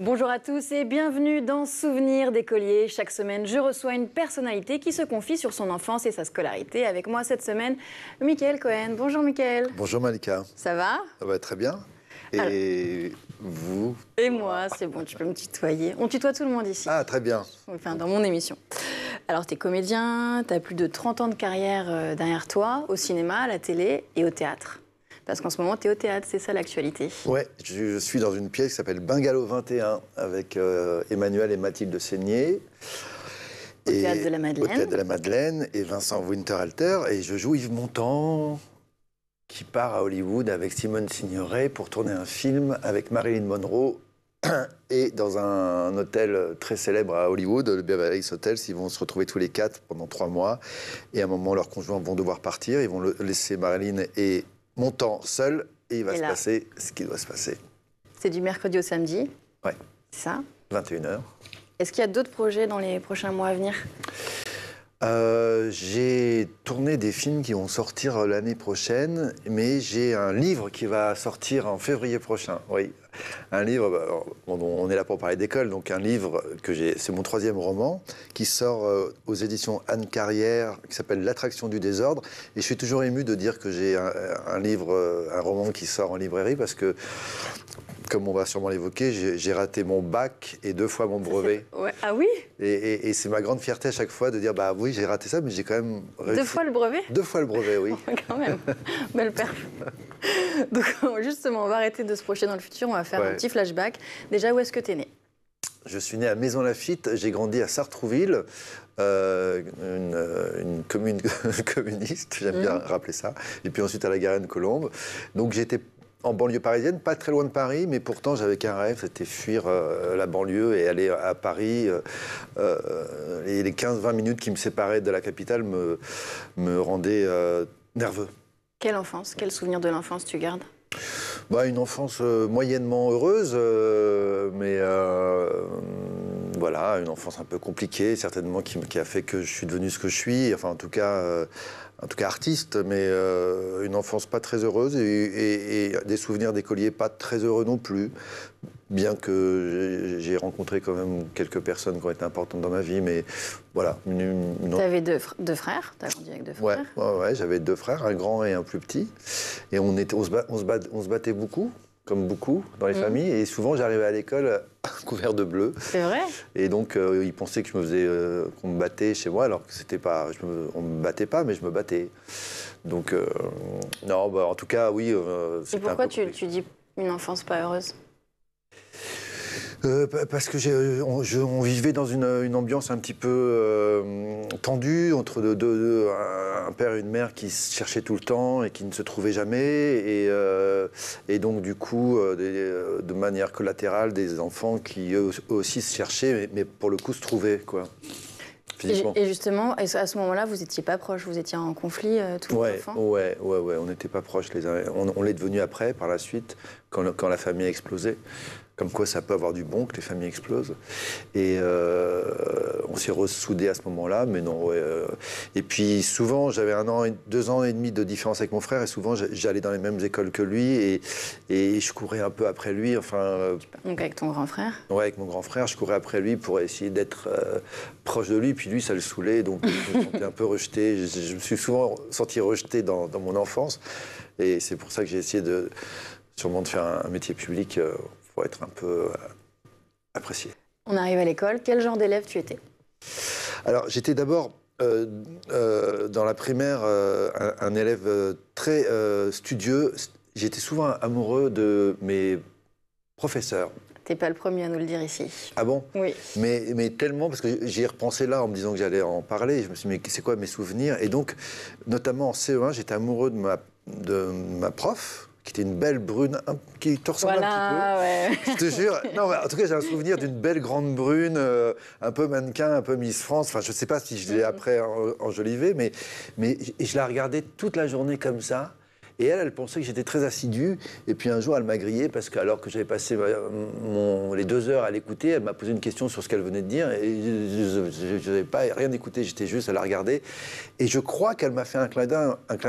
Bonjour à tous et bienvenue dans Souvenirs d'écoliers. Chaque semaine, je reçois une personnalité qui se confie sur son enfance et sa scolarité. Avec moi cette semaine, Mickaël Cohen. Bonjour Mickaël. Bonjour Malika. Ça va? Ça va très bien. Et alors, vous? Et moi, c'est bon, tu peux me tutoyer. On tutoie tout le monde ici. Ah, très bien. Enfin, dans mon émission. Alors, tu es comédien, tu as plus de 30 ans de carrière derrière toi, au cinéma, à la télé et au théâtre. Parce qu'en ce moment, tu es au théâtre, c'est ça l'actualité. Ouais, je suis dans une pièce qui s'appelle Bungalow 21 avec Emmanuel et Mathilde Seigné. Au Théâtre de la Madeleine. Au Théâtre de la Madeleine et Vincent Winterhalter. Et je joue Yves Montand qui part à Hollywood avec Simone Signoret pour tourner un film avec Marilyn Monroe. Et dans un hôtel très célèbre à Hollywood, le Beverly Hills Hotel, ils vont se retrouver tous les quatre pendant 3 mois. Et à un moment, leurs conjoints vont devoir partir. Ils vont laisser Marilyn et Montand seul. Et il va se passer ce qui doit se passer. C'est du mercredi au samedi. Ouais. C'est ça. 21h. Est-ce qu'il y a d'autres projets dans les prochains mois à venir ? J'ai tourné des films qui vont sortir l'année prochaine, mais j'ai un livre qui va sortir en février prochain. Oui, un livre, on est là pour parler d'école, donc un livre c'est mon 3e roman, qui sort aux éditions Anne Carrière, qui s'appelle L'attraction du désordre. Et je suis toujours ému de dire que j'ai un roman qui sort en librairie, parce que, comme on va sûrement l'évoquer, j'ai raté mon bac et 2 fois mon brevet. Ouais. Ah oui? Et c'est ma grande fierté à chaque fois de dire, bah oui, j'ai raté ça, mais j'ai quand même réussi. 2 fois le brevet? 2 fois le brevet, oui. Quand même, belle perf. Donc justement, on va arrêter de se projeter dans le futur, on va faire un petit flashback. Déjà, où est-ce que tu es né? Je suis né à Maisons-Laffitte, j'ai grandi à Sartrouville, une commune communiste, j'aime bien rappeler ça, et puis ensuite à la Garenne-Colombe. Donc j'étais en banlieue parisienne, pas très loin de Paris, mais pourtant j'avais qu'un rêve, c'était fuir la banlieue et aller à Paris. Et les 15-20 minutes qui me séparaient de la capitale me rendaient nerveux. Quelle enfance, quel souvenir de l'enfance tu gardes? Bah, une enfance moyennement heureuse, mais voilà, une enfance un peu compliquée, certainement, qui a fait que je suis devenu ce que je suis, enfin en tout cas artiste, mais une enfance pas très heureuse et des souvenirs d'écolier pas très heureux non plus, bien que j'ai rencontré quand même quelques personnes qui ont été importantes dans ma vie, mais voilà. Tu avais deux frères? Tu as grandi avec 2 frères? Ouais, j'avais 2 frères, un grand et un plus petit, et on se battait beaucoup, comme beaucoup dans les familles, et souvent j'arrivais à l'école couvert de bleu. C'est vrai? Et donc ils pensaient que qu'on me battait chez moi, alors que c'était pas, on me battait pas, mais je me battais. Donc non, bah, en tout cas oui. Et pourquoi tu dis une enfance pas heureuse? Parce que on vivait dans une ambiance un petit peu tendue entre un père et une mère qui se cherchaient tout le temps et qui ne se trouvaient jamais, et donc du coup de manière collatérale des enfants qui eux aussi se cherchaient, mais pour le coup se trouvaient, quoi. Et justement, à ce moment-là, vous n'étiez pas proches, vous étiez en conflit tous les enfants? Ouais, on n'était pas proches les uns. On l'est devenu après, par la suite, quand la famille a explosé. Comme quoi ça peut avoir du bon que les familles explosent. Et on s'est ressoudés à ce moment-là, mais non. Ouais, et puis souvent, j'avais 2 ans et demi de différence avec mon frère, et souvent j'allais dans les mêmes écoles que lui, et je courais un peu après lui. Enfin, donc avec ton grand frère? Ouais, avec mon grand frère, je courais après lui pour essayer d'être proche de lui, puis lui, ça le saoulait, donc je me sentais un peu rejeté. Je me suis souvent senti rejeté dans mon enfance, et c'est pour ça que j'ai essayé sûrement de faire un métier public pour être un peu apprécié. On arrive à l'école. Quel genre d'élève tu étais? Alors, j'étais d'abord, dans la primaire, un élève très studieux. J'étais souvent amoureux de mes professeurs. T'es pas le premier à nous le dire ici. Ah bon? Oui. Mais tellement, parce que j'y ai repensé là en me disant que j'allais en parler. Je me suis dit, mais c'est quoi mes souvenirs? Et donc, notamment en CE1, j'étais amoureux de ma prof, qui était une belle brune, qui te ressemblait un petit peu. Ouais. Je te jure. Non, en tout cas, j'ai un souvenir d'une belle grande brune, un peu mannequin, un peu Miss France. Enfin, je ne sais pas si je l'ai après enjolivé, mais je la regardais toute la journée comme ça. Et elle pensait que j'étais très assidu. Et puis un jour, elle m'a grillé parce que alors que j'avais passé les 2 heures à l'écouter, elle m'a posé une question sur ce qu'elle venait de dire. Et je n'avais pas rien écouté, j'étais juste à la regarder. Et je crois qu'elle m'a fait un clin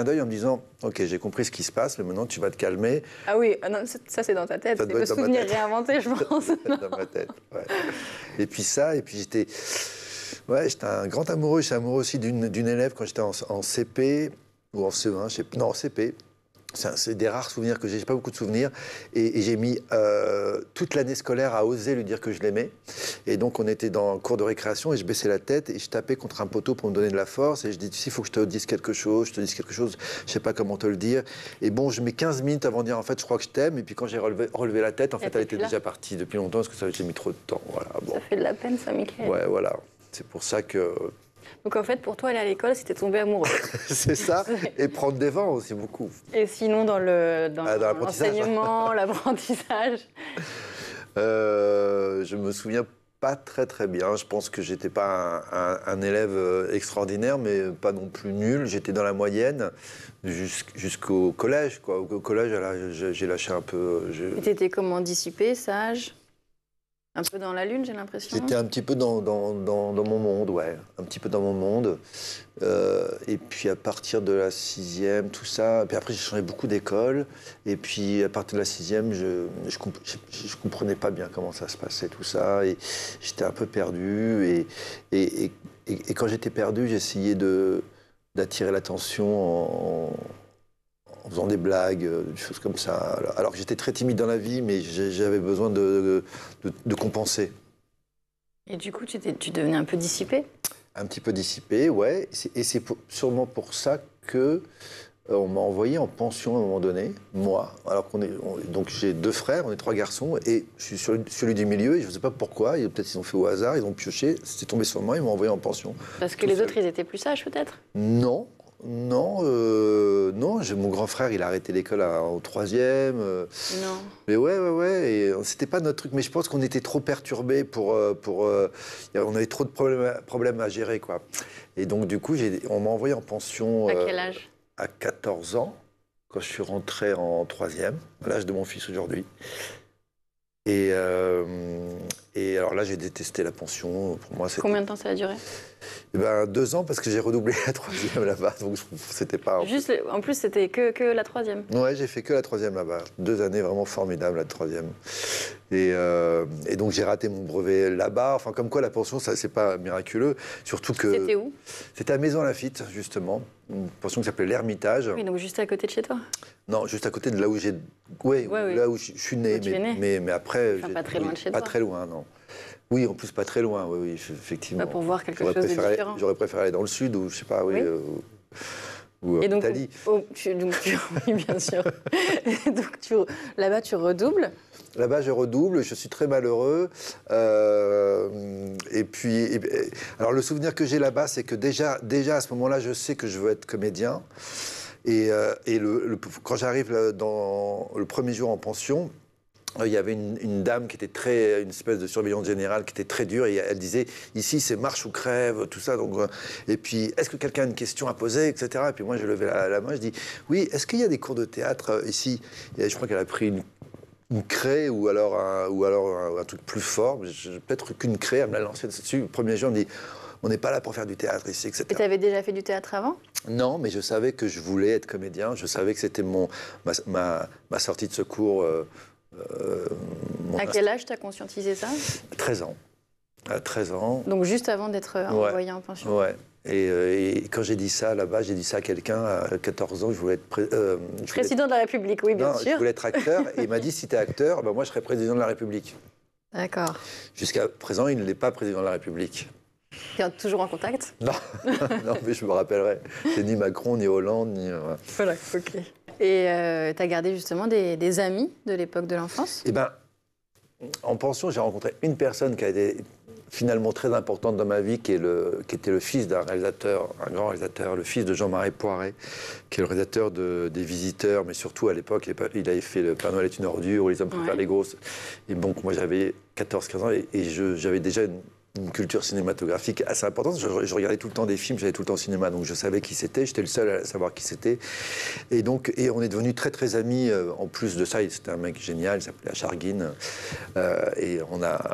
d'œil en me disant « Ok, j'ai compris ce qui se passe, mais maintenant tu vas te calmer. » Ah oui, non, ça c'est dans ta tête, c'est le souvenir réinventé, je pense. Dans ma tête, ouais. Et puis ça, et puis j'étais un grand amoureux. J'étais amoureux aussi d'une élève quand j'étais en CP, ou en CE1, non, en CP. C'est des rares souvenirs que j'ai pas beaucoup de souvenirs. Et j'ai mis toute l'année scolaire à oser lui dire que je l'aimais. Et donc, on était dans le cours de récréation et je baissais la tête et je tapais contre un poteau pour me donner de la force. Et je dis, tu sais, il faut que je te dise quelque chose, je sais pas comment te le dire. Et bon, je mets 15 minutes avant de dire, en fait, je crois que je t'aime. Et puis quand j'ai relevé la tête, en fait, elle était déjà partie depuis longtemps parce que j'ai mis trop de temps. Voilà, bon. Ça fait de la peine, ça, Mickaël. Ouais, voilà. C'est pour ça que... Donc en fait, pour toi, aller à l'école, c'était tomber amoureux. C'est ça, et prendre des vents aussi beaucoup. Et sinon, dans l'enseignement, l'apprentissage Je me souviens pas très bien. Je pense que j'étais pas un élève extraordinaire, mais pas non plus nul. J'étais dans la moyenne jusqu'au collège, quoi. Au collège, j'ai lâché un peu. Et t'étais comment, dissipé, sage? Un peu dans la lune, j'ai l'impression. J'étais un petit peu dans mon monde, ouais. Un petit peu dans mon monde. Et puis à partir de la 6e, tout ça. Puis après, j'ai changé beaucoup d'école. Et puis à partir de la 6e, je comprenais pas bien comment ça se passait, tout ça. Et j'étais un peu perdu. Et quand j'étais perdu, j'essayais d'attirer l'attention en faisant des blagues, des choses comme ça. Alors que j'étais très timide dans la vie, mais j'avais besoin de compenser. Et du coup, tu devenais un peu dissipé? Un petit peu dissipé, ouais. Et c'est sûrement pour ça que on m'a envoyé en pension à un moment donné, moi. Alors donc j'ai 2 frères, on est 3 garçons, et je suis celui du milieu, et je ne sais pas pourquoi. Peut-être ils ont fait au hasard, ils ont pioché, c'est tombé sur moi, ils m'ont envoyé en pension. Parce que les autres, ils étaient plus sages, peut-être? Non. Non, mon grand frère, il a arrêté l'école au 3e. Non. Mais ouais, et c'était pas notre truc. Mais je pense qu'on était trop perturbés on avait trop de problèmes à gérer, quoi. Et donc, du coup, on m'a envoyé en pension... À quel âge? À 14 ans, quand je suis rentré en 3e, à l'âge de mon fils aujourd'hui. Et alors là, j'ai détesté la pension. Pour moi, combien de temps ça a duré? 2 ans, parce que j'ai redoublé la 3e là-bas, donc c'était pas... En plus, c'était que la 3e? Ouais, j'ai fait que la 3e là-bas. 2 années vraiment formidables, la 3e. Et donc, j'ai raté mon brevet là-bas. Enfin, comme quoi, la pension, ça, c'est pas miraculeux. Surtout que... C'était où? C'était à Maison-Lafitte, justement. Une pension qui s'appelait l'Ermitage. Oui, donc juste à côté de chez toi? Non, juste à côté de là où j'ai... Oui, là où je suis né. Mais après... Enfin, pas très loin de chez toi? Pas très loin, non. Oui, en plus, pas très loin, oui, effectivement. Pas pour voir quelque chose de différent. J'aurais préféré aller dans le sud, ou je sais pas, oui. Ou en Italie. Oui, bien sûr. Donc, là-bas, tu redoubles? Là-bas, je redouble, je suis très malheureux. Et puis, alors le souvenir que j'ai là-bas, c'est que déjà à ce moment-là, je sais que je veux être comédien. Et quand j'arrive dans le premier jour en pension, il y avait une dame qui était une espèce de surveillante générale qui était très dure, et elle disait ici c'est marche ou crève, tout ça. Donc, et puis est-ce que quelqu'un a une question à poser, etc. Et puis moi je levais la main, je dis oui, est-ce qu'il y a des cours de théâtre ici? Et je crois qu'elle a pris une craie ou alors un truc plus fort, peut-être qu'une craie, elle me l'a lancée dessus. Le premier jour, on dit on n'est pas là pour faire du théâtre ici, etc. Et tu avais déjà fait du théâtre avant? Non, mais je savais que je voulais être comédien, je savais que c'était ma sortie de secours. À quel âge tu as conscientisé ça? 13 ans. À 13 ans. Donc juste avant d'être envoyé en pension? Ouais. Et quand j'ai dit ça là-bas, j'ai dit ça à quelqu'un à 14 ans, je voulais être... président de la République, oui, bien sûr. Je voulais être acteur, et il m'a dit si tu es acteur, moi je serais président de la République. D'accord. Jusqu'à présent, il ne l'est pas président de la République. Tu es toujours en contact? Non, non, mais je me rappellerai. C'est ni Macron, ni Hollande, ni... Voilà, ok. Et tu as gardé justement des amis de l'époque de l'enfance? Eh bien, en pension, j'ai rencontré une personne qui a été finalement très importante dans ma vie, qui était le fils d'un réalisateur, un grand réalisateur, le fils de Jean-Marie Poiret, qui est le réalisateur des Visiteurs, mais surtout à l'époque, il avait fait Le Père Noël est une ordure, ou Les hommes préfèrent les grosses. Et donc, moi, j'avais 14-15 ans, et j'avais déjà une culture cinématographique assez importante. Je regardais tout le temps des films, j'allais tout le temps au cinéma, donc je savais qui c'était. J'étais le seul à savoir qui c'était. Et on est devenus très très amis. En plus de ça, c'était un mec génial, il s'appelait Acharguine. Et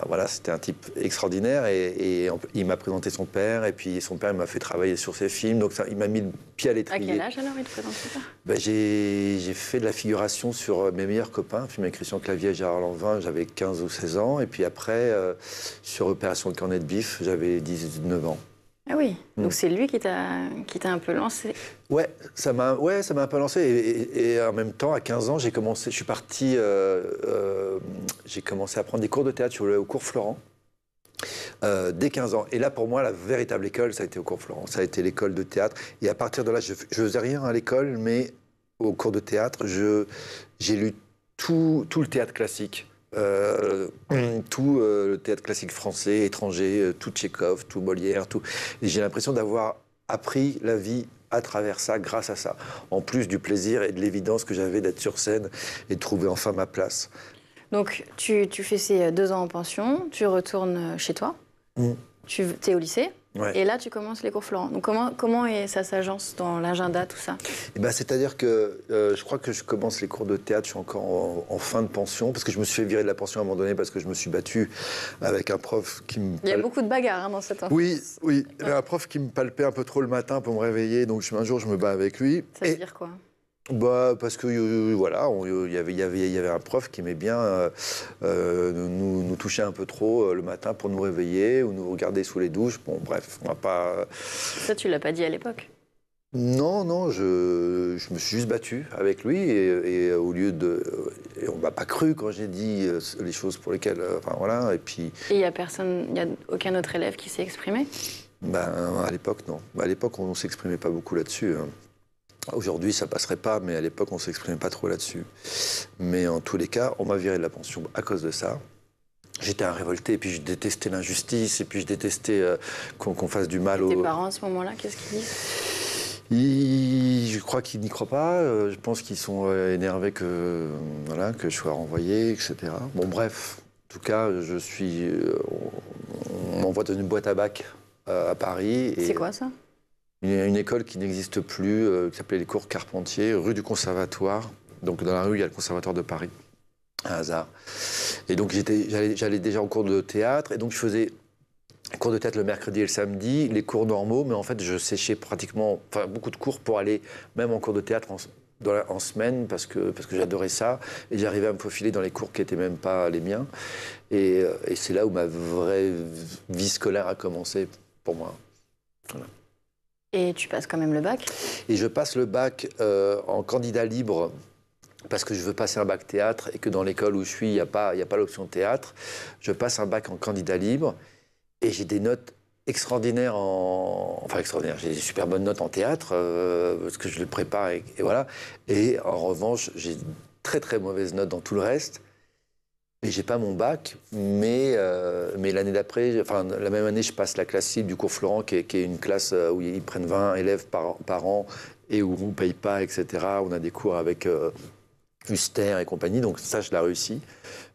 voilà, c'était un type extraordinaire. Et il m'a présenté son père, et puis son père il m'a fait travailler sur ses films. Donc il m'a mis le pied à l'étrier. À quel âge alors il te présente son père? J'ai fait de la figuration sur Mes meilleurs copains, un film avec Christian Clavier et Gérard Lanvin, j'avais 15 ou 16 ans. Et puis après, sur Opération Cornet de Bif, j'avais 19 ans. Ah oui, donc c'est lui qui t'a un peu lancé. Ouais, ça m'a un peu lancé. Et en même temps, à 15 ans, j'ai commencé à prendre des cours de théâtre au cours Florent. Dès 15 ans. Et là, pour moi, la véritable école, ça a été au cours Florent. Ça a été l'école de théâtre. Et à partir de là, je faisais rien à l'école, mais au cours de théâtre, j'ai lu tout le théâtre classique. Tout le théâtre classique français, étranger, tout Tchekhov, tout Molière, tout. Et j'ai l'impression d'avoir appris la vie à travers ça, grâce à ça. En plus du plaisir et de l'évidence que j'avais d'être sur scène et de trouver enfin ma place. Donc, tu fais ces 2 ans en pension, tu retournes chez toi, tu es au lycée, et là, tu commences les cours Florent. Donc, comment ça s'agence dans l'agenda, tout ça? C'est-à-dire que je crois que je commence les cours de théâtre, je suis encore en fin de pension, parce que je me suis fait virer de la pension à un moment donné, parce que je me suis battu avec un prof qui me... Il y a beaucoup de bagarres dans cette enfance. Oui, il y avait un prof qui me palpait un peu trop le matin pour me réveiller, donc un jour, je me bats avec lui. Ça veut dire quoi? Parce que voilà, il y avait un prof qui aimait bien nous toucher un peu trop le matin pour nous réveiller ou nous regarder sous les douches. Bon, bref, on va pas. Ça, tu l'as pas dit à l'époque? Non, je me suis juste battu avec lui et au lieu de, et on m'a pas cru quand j'ai dit les choses pour lesquelles, enfin voilà, et puis. Et il y a aucun autre élève qui s'est exprimé? À l'époque non. À l'époque on s'exprimait pas beaucoup là-dessus. Aujourd'hui, ça passerait pas, mais à l'époque, on ne s'exprimait pas trop là-dessus. Mais en tous les cas, on m'a viré de la pension à cause de ça. J'étais un révolté, et puis je détestais l'injustice, et puis je détestais qu'on fasse du mal aux... Tes parents, à ce moment-là, qu'est-ce qu'ils disent? Je crois qu'ils n'y croient pas. Je pense qu'ils sont énervés que je sois renvoyé, etc. Bon, bref. En tout cas, on m'envoie dans une boîte à bac à Paris. C'est quoi, ça? Une école qui n'existe plus, qui s'appelait les Cours Carpentier, rue du Conservatoire. Donc dans la rue, il y a le Conservatoire de Paris. Un hasard. Et donc j'allais déjà en cours de théâtre, et donc je faisais cours de théâtre le mercredi et le samedi, les cours normaux, mais en fait je séchais beaucoup de cours pour aller même en cours de théâtre en semaine, parce que j'adorais ça, et j'arrivais à me faufiler dans les cours qui n'étaient même pas les miens. Et c'est là où ma vraie vie scolaire a commencé pour moi. Voilà. Et tu passes quand même le bac? Et je passe le bac en candidat libre, parce que je veux passer un bac théâtre et que dans l'école où je suis, il n'y a pas l'option théâtre. Je passe un bac en candidat libre et j'ai des notes extraordinaires extraordinaires. J'ai des super bonnes notes en théâtre parce que je le prépare et voilà. Et en revanche, j'ai très très mauvaises notes dans tout le reste. Et j'ai pas mon bac, mais l'année d'après, la même année, je passe la classe cible du cours Florent, qui est une classe où ils prennent 20 élèves par an et où on ne paye pas, etc. On a des cours avec Huster et compagnie, donc ça, je l'ai réussi.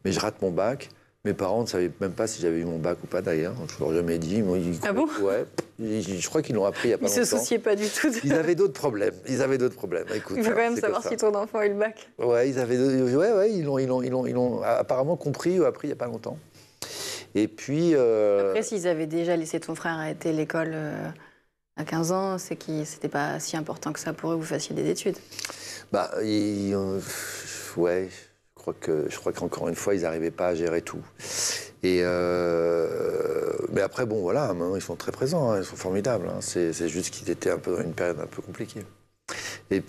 Mais je rate mon bac. Mes parents ne savaient même pas si j'avais eu mon bac ou pas, d'ailleurs. Je ne leur ai jamais dit. Moi, ah bon? Ouais. Je crois qu'ils l'ont appris il n'y a pas longtemps. Ils ne se souciaient pas du tout. Ils avaient d'autres problèmes. Écoute, il faut quand même savoir si ton enfant a eu le bac. Ouais, ils l'ont apparemment compris ou appris il n'y a pas longtemps. Et puis... Après, s'ils avaient déjà laissé ton frère arrêter l'école à 15 ans, c'est que c'était pas si important que ça pour eux que vous fassiez des études. Ouais, je crois qu'encore une fois, ils n'arrivaient pas à gérer tout. Mais après, bon, voilà, maintenant, ils sont très présents, hein, ils sont formidables. Hein. C'est juste qu'ils étaient un peu dans une période un peu compliquée. Et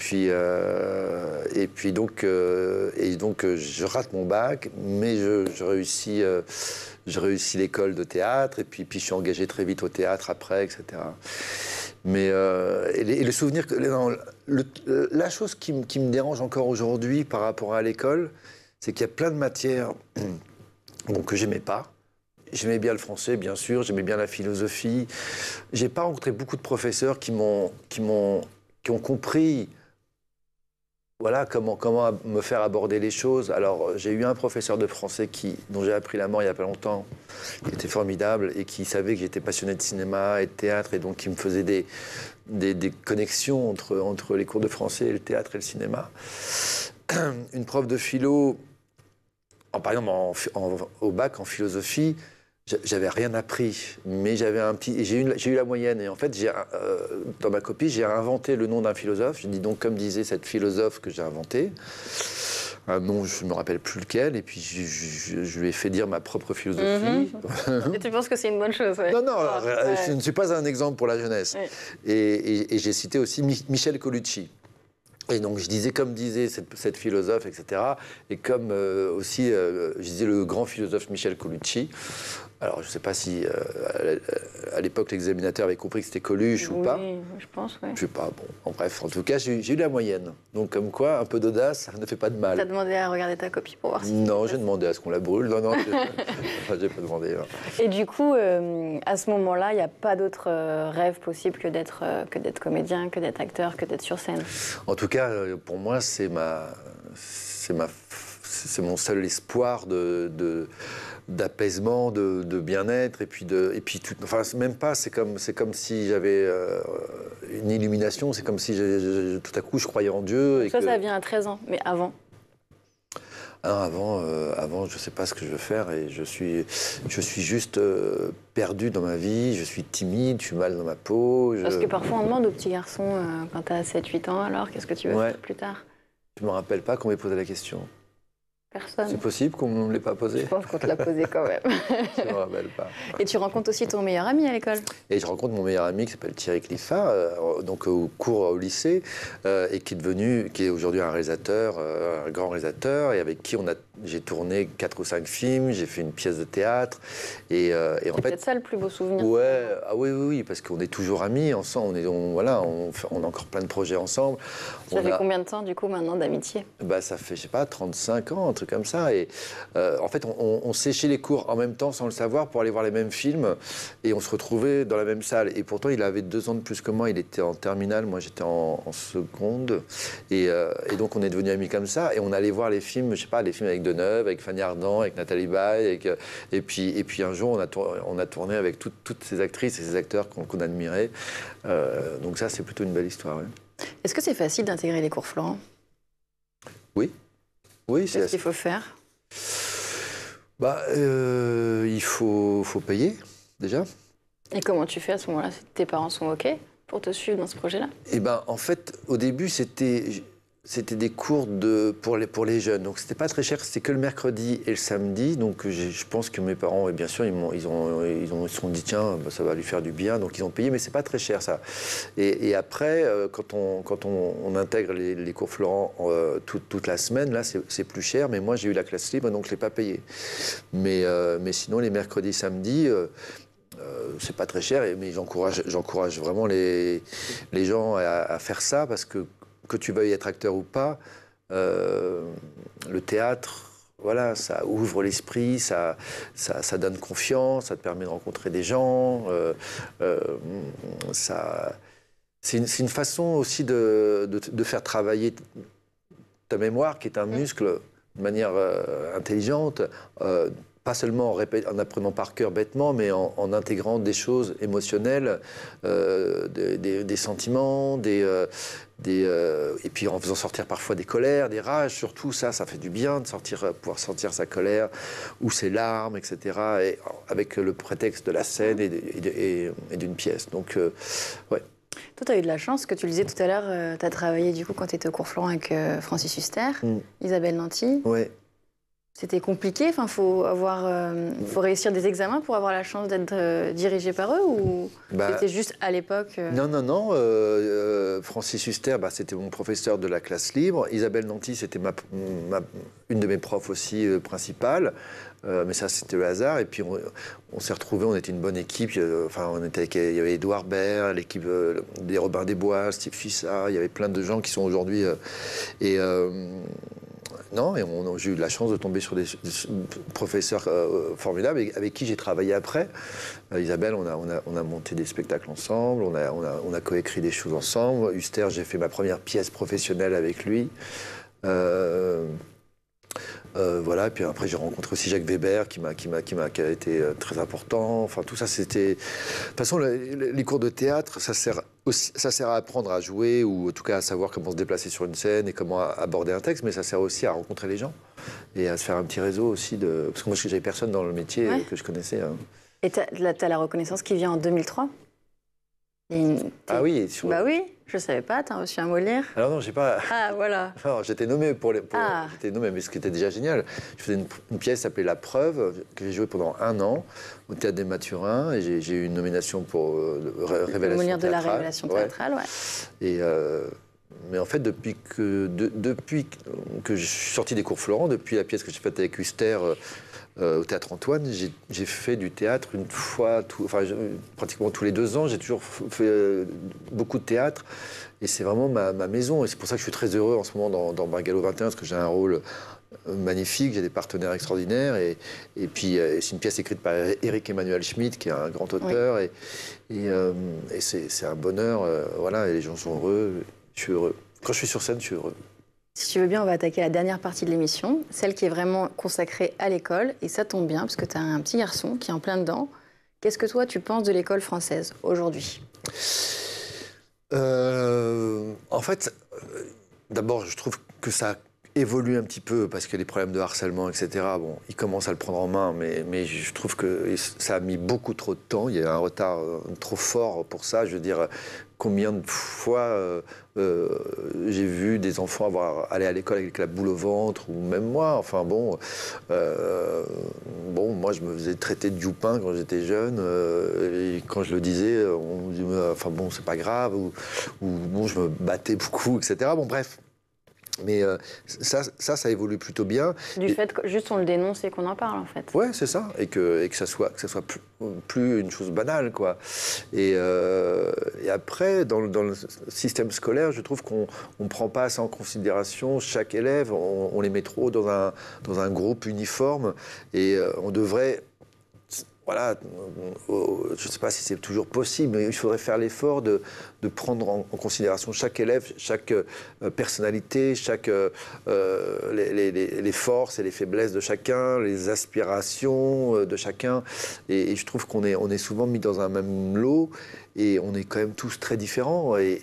donc, je rate mon bac, mais je réussis l'école de théâtre, et puis je suis engagé très vite au théâtre après, etc. Mais le souvenir, la chose qui me dérange encore aujourd'hui par rapport à l'école, c'est qu'il y a plein de matières que j'aimais pas. J'aimais bien le français, bien sûr, j'aimais bien la philosophie. J'ai pas rencontré beaucoup de professeurs qui ont compris voilà, comment me faire aborder les choses. Alors, j'ai eu un professeur de français dont j'ai appris la mort il n'y a pas longtemps, qui était formidable et qui savait que j'étais passionné de cinéma et de théâtre, et donc qui me faisait des connexions entre les cours de français et le théâtre et le cinéma. Une prof de philo, par exemple au bac en philosophie, j'avais rien appris, mais j'avais j'ai eu la moyenne. Et en fait, dans ma copie, j'ai inventé le nom d'un philosophe. Je dis donc, comme disait cette philosophe que j'ai inventé, un nom, je ne me rappelle plus lequel, et puis je lui ai fait dire ma propre philosophie. Et tu penses que c'est une bonne chose? Ouais. Non, je ne suis pas un exemple pour la jeunesse. Ouais. Et j'ai cité aussi Michel Colucci. Et donc je disais, comme disait cette philosophe, etc. Et comme aussi, je disais le grand philosophe Michel Colucci. Alors je ne sais pas si à l'époque l'examinateur avait compris que c'était Coluche ou pas. Oui, je pense, oui. Je sais pas, bon, en bref, en tout cas j'ai eu la moyenne. Donc comme quoi, un peu d'audace, ça ne fait pas de mal. T'as demandé à regarder ta copie pour voir si... Non, j'ai demandé à ce qu'on la brûle. Non, j'ai pas demandé. Non. Et du coup, à ce moment-là, il n'y a pas d'autre rêve possible que d'être comédien, que d'être acteur, que d'être sur scène? En tout cas, pour moi, c'est mon seul espoir d'apaisement, de bien-être, et puis tout, enfin même pas, c'est comme si j'avais une illumination, c'est comme si tout à coup je croyais en Dieu. Ça vient à 13 ans, mais avant? Alors avant, je sais pas ce que je veux faire, et je suis juste perdu dans ma vie, je suis timide, je suis mal dans ma peau. Parce que parfois on demande aux petits garçons, quand tu as 7-8 ans, alors qu'est-ce que tu veux faire plus tard? Je me rappelle pas qu'on m'ait posé la question. Personne. C'est possible qu'on ne me l'ait pas posé? Je pense qu'on te l'a posé quand même. Je ne me rappelle pas. Et tu rencontres aussi ton meilleur ami à l'école? Et je rencontre mon meilleur ami qui s'appelle Thierry Cliffat, donc au cours au lycée, et qui est aujourd'hui un réalisateur, un grand réalisateur, et avec qui j'ai tourné 4 ou 5 films, j'ai fait une pièce de théâtre. Et en fait, peut-être ça le plus beau souvenir. Ouais, oui, parce qu'on est toujours amis ensemble, on a encore plein de projets ensemble. Ça fait combien de temps du coup maintenant d'amitié? Ça fait, je sais pas, 35 ans, un truc comme ça. Et en fait, on séchait les cours en même temps sans le savoir pour aller voir les mêmes films, et on se retrouvait dans la même salle. Et pourtant, il avait 2 ans de plus que moi, il était en terminale, moi j'étais en seconde. Et donc on est devenus amis comme ça, et on allait voir les films, je sais pas, les films avec Deneuve, avec Fanny Ardant, avec Nathalie Baye, et puis un jour on a tourné avec toutes ces actrices et ces acteurs qu'on admirait. Donc ça, c'est plutôt une belle histoire. Ouais. Est-ce que c'est facile d'intégrer les cours Florent? Oui, c'est Qu'est-ce qu'il faut faire? Il faut payer, déjà. Et comment tu fais à ce moment-là? Tes parents sont OK pour te suivre dans ce projet-là? En fait, au début, c'était des cours pour les jeunes. Donc, c'était pas très cher. C'était que le mercredi et le samedi. Donc, je pense que mes parents, et bien sûr, ils se sont dit, tiens, ça va lui faire du bien. Donc, ils ont payé, mais c'est pas très cher, ça. Et après, quand on intègre les cours Florent toute la semaine, là, c'est plus cher. Mais moi, j'ai eu la classe libre, donc je l'ai pas payé. Mais sinon, les mercredis, samedis, c'est pas très cher. Mais j'encourage vraiment les gens à faire ça, parce que tu veuilles être acteur ou pas, le théâtre, voilà, ça ouvre l'esprit, ça donne confiance, ça te permet de rencontrer des gens. C'est une façon aussi de faire travailler ta mémoire, qui est un muscle, de manière intelligente. Pas seulement en apprenant par cœur bêtement, mais en intégrant des choses émotionnelles, des sentiments, et puis en faisant sortir parfois des colères, des rages. Surtout ça fait du bien de pouvoir sortir sa colère ou ses larmes, etc. Et avec le prétexte de la scène et d'une pièce. Donc, ouais. Toi, tu as eu de la chance, que tu le disais tout à l'heure, tu as travaillé du coup quand tu étais au cours Florent avec Francis Huster, Isabelle Nanty. Ouais. C'était compliqué, enfin, faut réussir des examens pour avoir la chance d'être dirigé par eux, ou c'était juste à l'époque Non. Francis Huster, c'était mon professeur de la classe libre. Isabelle Nanty, c'était une de mes profs aussi principales. Mais ça, c'était le hasard. Et puis, on s'est retrouvés, on était une bonne équipe. Il y avait Édouard Baird, l'équipe des Robin des Bois, Steve Fissard. Il y avait plein de gens qui sont aujourd'hui... Non, et j'ai eu de la chance de tomber sur des professeurs formidables avec qui j'ai travaillé après. Isabelle, on a monté des spectacles ensemble, on a coécrit des choses ensemble. Huster, j'ai fait ma première pièce professionnelle avec lui. Voilà, et puis après j'ai rencontré aussi Jacques Weber qui a été très important. Enfin tout ça c'était. De toute façon les cours de théâtre ça sert à apprendre à jouer ou en tout cas à savoir comment se déplacer sur une scène et comment aborder un texte, mais ça sert aussi à rencontrer les gens et à se faire un petit réseau aussi parce que moi j'avais personne dans le métier que je connaissais. Hein. Et t'as la reconnaissance qui vient en 2003 ? Ah oui, Bah oui, je savais pas, t'as reçu un Molière. Alors non, j'ai pas. Ah voilà. Alors, j'étais nommé j'étais nommé, mais ce qui était déjà génial. Je faisais une pièce s'appelait La Preuve que j'ai jouée pendant 1 an au Théâtre des Mathurins et j'ai eu une nomination pour révélation Molière de théâtrale. La Révélation théâtrale, ouais. Et mais en fait, depuis que je suis sorti des cours Florent, depuis la pièce que j'ai faite avec Huster au Théâtre Antoine, j'ai fait du théâtre une fois, pratiquement tous les 2 ans. J'ai toujours fait beaucoup de théâtre et c'est vraiment ma maison. Et c'est pour ça que je suis très heureux en ce moment dans Bargalo 21 parce que j'ai un rôle magnifique, j'ai des partenaires extraordinaires et puis c'est une pièce écrite par Éric Emmanuel Schmitt qui est un grand auteur et c'est un bonheur, voilà, et les gens sont heureux. Je suis heureux. Quand je suis sur scène, je suis heureux. Si tu veux bien, on va attaquer la dernière partie de l'émission, celle qui est vraiment consacrée à l'école. Et ça tombe bien, parce que tu as un petit garçon qui est en plein dedans. Qu'est-ce que toi, tu penses de l'école française aujourd'hui ? En fait, d'abord, je trouve que ça évolue un petit peu, parce que les problèmes de harcèlement, etc., bon, ils commencent à le prendre en main, mais je trouve que ça a mis beaucoup trop de temps. Il y a un retard trop fort pour ça. Je veux dire, combien de fois j'ai vu des enfants aller à l'école avec la boule au ventre, ou même moi, enfin bon, moi je me faisais traiter de youpin quand j'étais jeune, et quand je le disais, on me disait, enfin bon, c'est pas grave, ou bon, je me battais beaucoup, etc. Bon, bref. Mais ça évolue plutôt bien. Du fait que juste on le dénonce et qu'on en parle, en fait. Ouais, c'est ça. Et que ça soit plus une chose banale, quoi. Et après, dans le système scolaire, je trouve qu'on ne prend pas assez en considération chaque élève. On les met trop dans un groupe uniforme. Et on devrait... Voilà, je ne sais pas si c'est toujours possible, mais il faudrait faire l'effort de prendre en considération chaque élève, chaque personnalité, les forces et les faiblesses de chacun, les aspirations de chacun. Et je trouve qu'on est souvent mis dans un même lot. Et on est quand même tous très différents. Et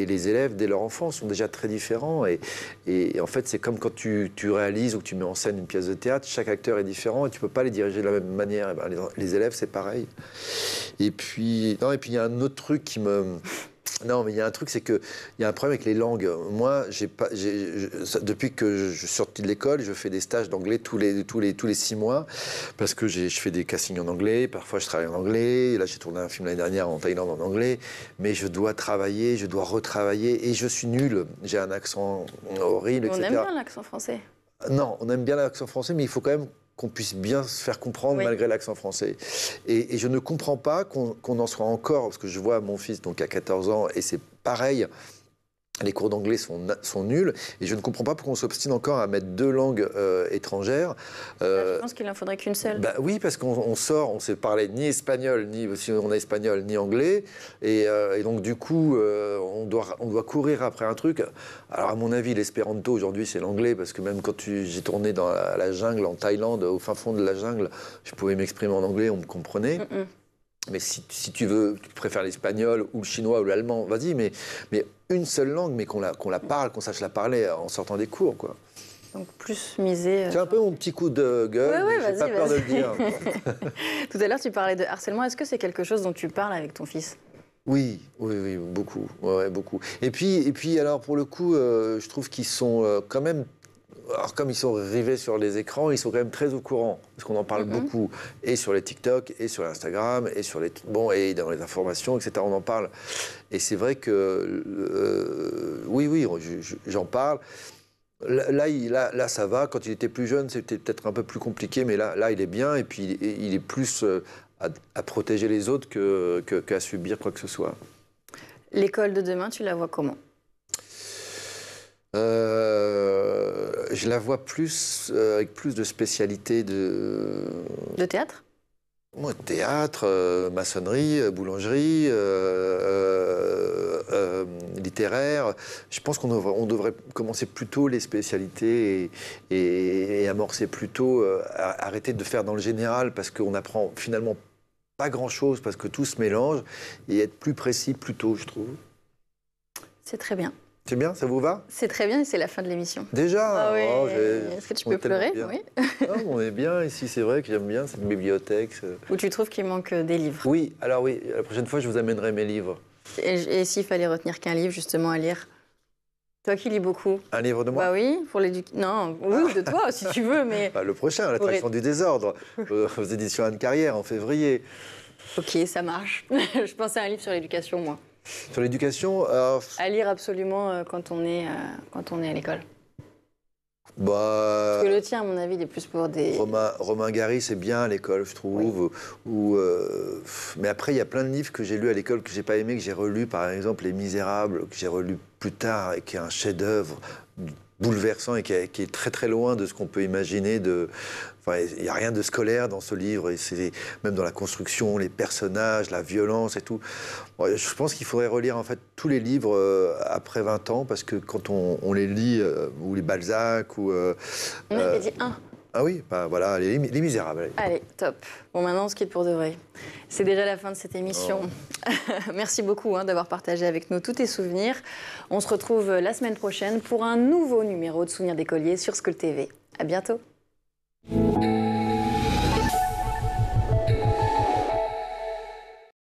les élèves, dès leur enfance, sont déjà très différents. Et en fait, c'est comme quand tu réalises ou que tu mets en scène une pièce de théâtre, chaque acteur est différent et tu ne peux pas les diriger de la même manière. Et ben, les élèves, c'est pareil. Et puis, il y a un autre truc qui me... Non, mais il y a un truc, c'est qu'il y a un problème avec les langues. Moi, depuis que je suis sorti de l'école, je fais des stages d'anglais tous les 6 mois, parce que je fais des castings en anglais, parfois je travaille en anglais, là j'ai tourné un film l'année dernière en Thaïlande en anglais, mais je dois travailler, je dois retravailler, et je suis nul, j'ai un accent horrible, etc. On aime bien l'accent français. Non, on aime bien l'accent français, mais il faut quand même qu'on puisse bien se faire comprendre malgré l'accent français. Et je ne comprends pas qu'on en soit encore, parce que je vois mon fils donc à 14 ans, et c'est pareil, les cours d'anglais sont nuls, et je ne comprends pas pourquoi on s'obstine encore à mettre 2 langues étrangères. Je pense qu'il n'en faudrait qu'une seule. Bah oui, parce qu'on ne sait parler ni espagnol, si on est espagnol, ni anglais, et donc du coup, on doit courir après un truc. Alors à mon avis, l'espéranto aujourd'hui, c'est l'anglais, parce que même quand j'ai tourné dans la jungle, en Thaïlande, au fin fond de la jungle, je pouvais m'exprimer en anglais, on me comprenait. Mais si tu préfères l'espagnol ou le chinois ou l'allemand, vas-y, mais une seule langue, mais qu'on la parle, qu'on sache la parler en sortant des cours, quoi. Donc plus miser... C'est un peu mon petit coup de gueule, mais j'ai pas peur de le dire. Tout à l'heure, tu parlais de harcèlement. Est-ce que c'est quelque chose dont tu parles avec ton fils ? Oui, beaucoup. Ouais, beaucoup. Et puis, alors, pour le coup, je trouve qu'ils sont quand même... Alors, comme ils sont rivés sur les écrans, ils sont quand même très au courant, parce qu'on en parle beaucoup, et sur les TikTok, et sur Instagram, et et dans les informations, etc. On en parle. Et c'est vrai que, oui, j'en parle. Là, ça va. Quand il était plus jeune, c'était peut-être un peu plus compliqué, mais là, il est bien, et puis il est plus à protéger les autres qu'à subir quoi que ce soit. L'école de demain, tu la vois comment ? Je la vois plus, avec plus de spécialités de... De théâtre? Moi, théâtre, maçonnerie, boulangerie, littéraire. Je pense qu'on devrait commencer plus tôt les spécialités et amorcer plus tôt, arrêter de faire dans le général parce qu'on apprend finalement pas grand-chose parce que tout se mélange et être plus précis plus tôt, je trouve. C'est très bien. C'est bien, ça vous va? C'est très bien et c'est la fin de l'émission. Déjà? Ah oui. Est-ce que tu peux pleurer? Oui. On est bien ici, c'est vrai que j'aime bien cette bibliothèque. Où tu trouves qu'il manque des livres? Oui, alors oui, la prochaine fois je vous amènerai mes livres. Et s'il fallait retenir qu'un livre justement à lire? Toi qui lis beaucoup. Un livre de moi? Bah oui, pour l'éducation. Non, oui, de toi si tu veux, mais... Bah, le prochain, L'attraction du désordre, aux éditions Anne Carrière en février. Ok, ça marche. Je pensais à un livre sur l'éducation, moi. Sur l'éducation, à lire absolument quand on est à l'école. Bah, parce que le tien, à mon avis, il est plus pour des... Romain Gary, c'est bien à l'école, je trouve. Oui. Mais après, il y a plein de livres que j'ai lus à l'école que j'ai pas aimé, que j'ai relus. Par exemple, Les Misérables, que j'ai relu plus tard et qui est un chef-d'œuvre bouleversant et qui est très très loin de ce qu'on peut imaginer. Enfin, il n'y a rien de scolaire dans ce livre, et c'est même dans la construction, les personnages, la violence et tout. Bon, je pense qu'il faudrait relire en fait tous les livres après 20 ans, parce que quand on les lit, ou les Balzac, ou... on avait dit un. Ah oui, bah voilà, les Misérables. Allez, top. Bon, maintenant, on se quitte pour de vrai. C'est déjà la fin de cette émission. Oh. Merci beaucoup d'avoir partagé avec nous tous tes souvenirs. On se retrouve la semaine prochaine pour un nouveau numéro de Souvenirs d'écolier sur School TV. À bientôt.